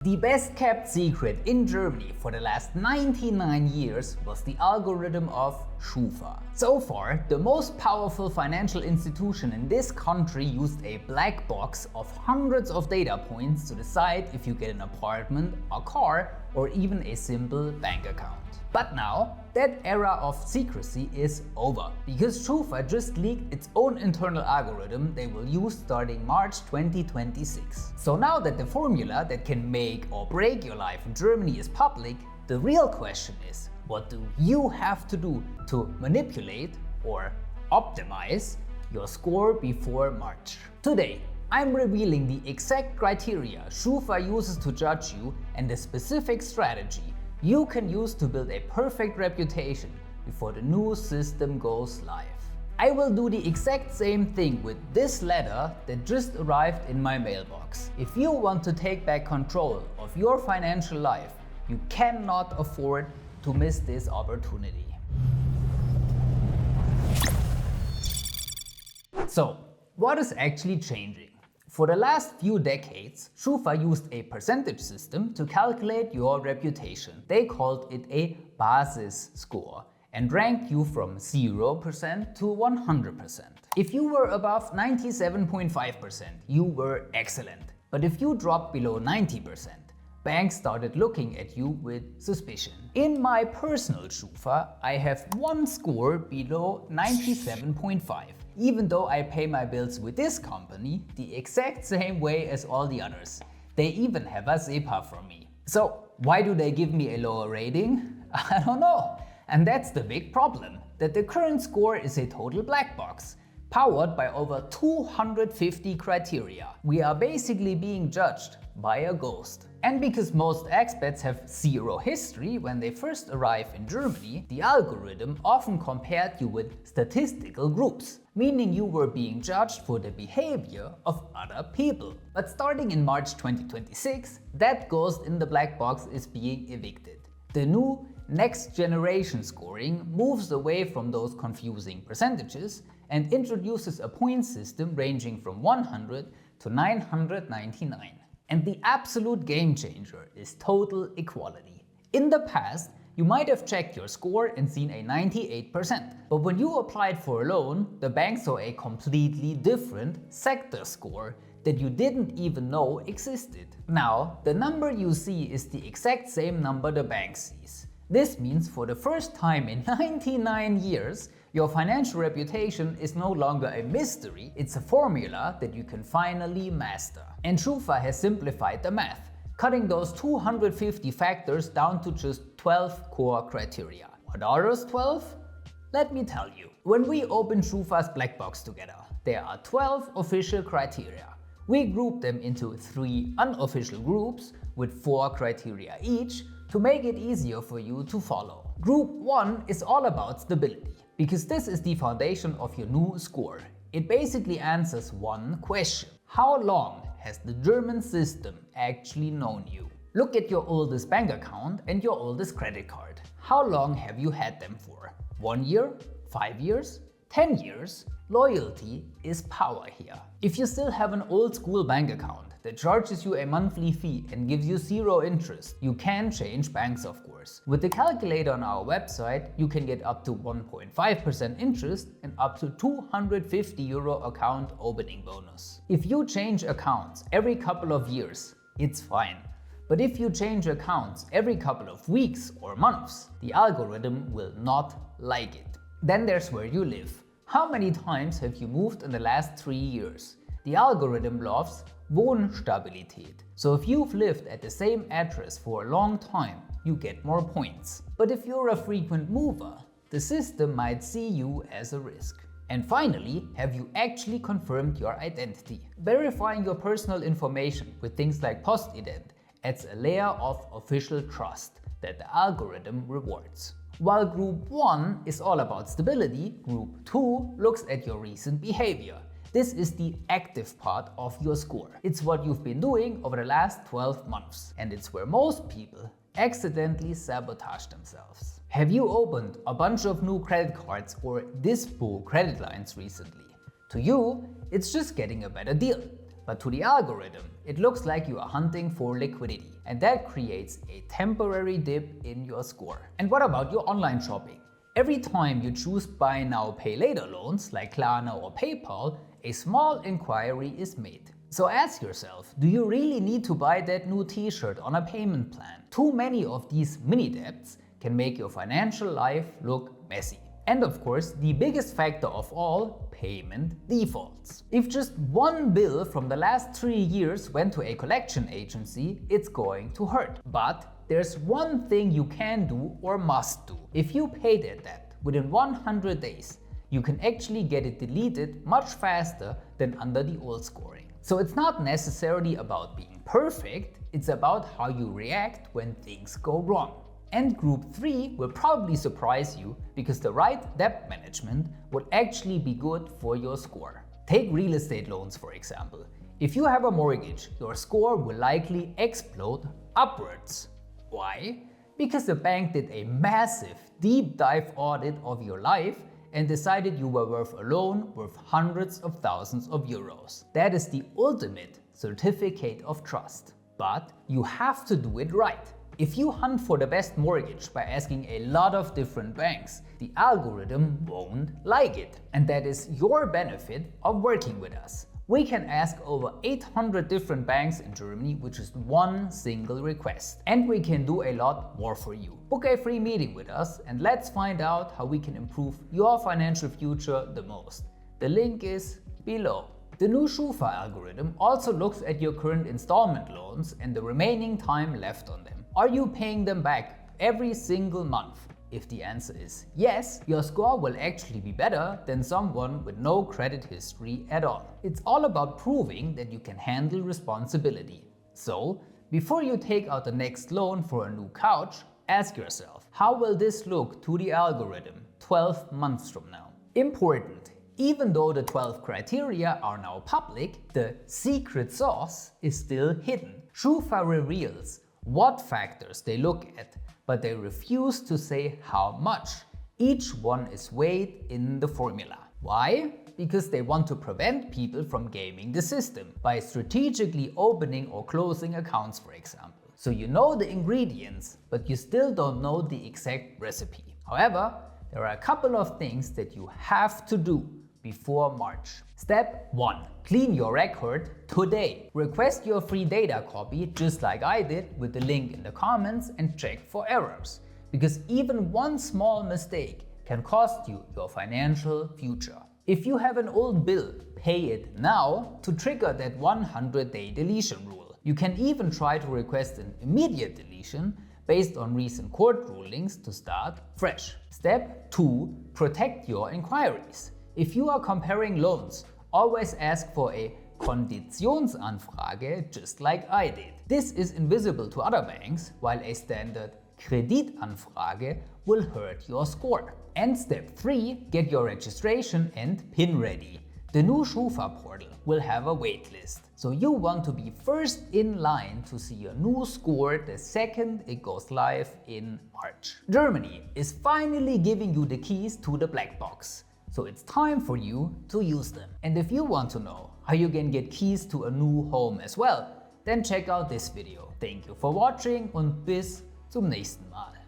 The best kept secret in Germany for the last 99 years was the algorithm of SCHUFA. So far, the most powerful financial institution in this country used a black box of hundreds of data points to decide if you get an apartment, a car, or even a simple bank account. But now, that era of secrecy is over, because SCHUFA just leaked its own internal algorithm they will use starting March 2026. So now that the formula that can make or break your life in Germany is public, the real question is, what do you have to do to manipulate or optimize your score before March? Today, I'm revealing the exact criteria SCHUFA uses to judge you and the specific strategy you can use to build a perfect reputation before the new system goes live. I will do the exact same thing with this letter that just arrived in my mailbox. If you want to take back control of your financial life, you cannot afford to miss this opportunity. So, what is actually changing? For the last few decades, SCHUFA used a percentage system to calculate your reputation. They called it a Basisscore and ranked you from 0% to 100%. If you were above 97.5%, you were excellent. But if you dropped below 90%, banks started looking at you with suspicion. In my personal SCHUFA, I have one score below 97.5. Even though I pay my bills with this company the exact same way as all the others. They even have a SEPA from me. So why do they give me a lower rating? I don't know. And that's the big problem, that the current score is a total black box, powered by over 250 criteria. We are basically being judged by a ghost. And because most expats have zero history when they first arrive in Germany, the algorithm often compared you with statistical groups, meaning you were being judged for the behavior of other people. But starting in March 2026, that ghost in the black box is being evicted. The new next generation scoring moves away from those confusing percentages and introduces a point system ranging from 100 to 999. And the absolute game changer is total equality. In the past, you might have checked your score and seen a 98%. But when you applied for a loan, the bank saw a completely different sector score that you didn't even know existed. Now, the number you see is the exact same number the bank sees. This means for the first time in 99 years, your financial reputation is no longer a mystery, it's a formula that you can finally master. And SCHUFA has simplified the math, cutting those 250 factors down to just 12 core criteria. What are those 12? Let me tell you. When we open SCHUFA's black box together, there are 12 official criteria. We group them into 3 unofficial groups with 4 criteria each to make it easier for you to follow. Group 1 is all about stability, because this is the foundation of your new score. It basically answers one question. How long has the German system actually known you? Look at your oldest bank account and your oldest credit card. How long have you had them for? 1 year? 5 years? 10 years? Loyalty is power here. If you still have an old school bank account that charges you a monthly fee and gives you 0 interest, you can change banks, of course. With the calculator on our website, you can get up to 1.5% interest and up to €250 account opening bonus. If you change accounts every couple of years, it's fine. But if you change accounts every couple of weeks or months, the algorithm will not like it. Then there's where you live. How many times have you moved in the last 3 years? The algorithm loves Wohnstabilität. So if you've lived at the same address for a long time, you get more points. But if you're a frequent mover, the system might see you as a risk. And finally, have you actually confirmed your identity? Verifying your personal information with things like Postident adds a layer of official trust that the algorithm rewards. While Group 1 is all about stability, Group 2 looks at your recent behavior. This is the active part of your score. It's what you've been doing over the last 12 months. And it's where most people accidentally sabotage themselves. Have you opened a bunch of new credit cards or dispo credit lines recently? To you, it's just getting a better deal. But to the algorithm, it looks like you are hunting for liquidity, and that creates a temporary dip in your score. And what about your online shopping? Every time you choose buy now, pay later loans like Klarna or PayPal, a small inquiry is made. So ask yourself, do you really need to buy that new t-shirt on a payment plan? Too many of these mini debts can make your financial life look messy. And of course, the biggest factor of all, payment defaults. If just one bill from the last 3 years went to a collection agency, it's going to hurt. But there's one thing you can do or must do. If you pay that debt within 100 days, you can actually get it deleted much faster than under the old scoring. So it's not necessarily about being perfect, it's about how you react when things go wrong. And group 3 will probably surprise you because the right debt management would actually be good for your score. Take real estate loans for example. If you have a mortgage, your score will likely explode upwards. Why? Because the bank did a massive deep dive audit of your life and decided you were worth a loan worth hundreds of thousands of euros. That is the ultimate certificate of trust. But you have to do it right. If you hunt for the best mortgage by asking a lot of different banks, the algorithm won't like it. And that is your benefit of working with us. We can ask over 800 different banks in Germany with just one single request. And we can do a lot more for you. Book a free meeting with us and let's find out how we can improve your financial future the most. The link is below. The new SCHUFA algorithm also looks at your current installment loans and the remaining time left on them. Are you paying them back every single month? If the answer is yes, your score will actually be better than someone with no credit history at all. It's all about proving that you can handle responsibility. So, before you take out the next loan for a new couch, ask yourself, how will this look to the algorithm 12 months from now? Important. Even though the 12 criteria are now public, the secret sauce is still hidden. SCHUFA reveals what factors they look at, but they refuse to say how much. Each one is weighed in the formula. Why? Because they want to prevent people from gaming the system by strategically opening or closing accounts, for example. So you know the ingredients, but you still don't know the exact recipe. However, there are a couple of things that you have to do before March. Step 1. Clean your record today. Request your free data copy just like I did with the link in the comments and check for errors. Because even one small mistake can cost you your financial future. If you have an old bill, pay it now to trigger that 100-day deletion rule. You can even try to request an immediate deletion based on recent court rulings to start fresh. Step 2. Protect your inquiries. If you are comparing loans, always ask for a Konditionsanfrage just like I did. This is invisible to other banks, while a standard Kreditanfrage will hurt your score. And step 3, get your registration and PIN ready. The new SCHUFA portal will have a waitlist, so you want to be first in line to see your new score the second it goes live in March. Germany is finally giving you the keys to the black box. So it's time for you to use them. And if you want to know how you can get keys to a new home as well, then check out this video. Thank you for watching und bis zum nächsten Mal.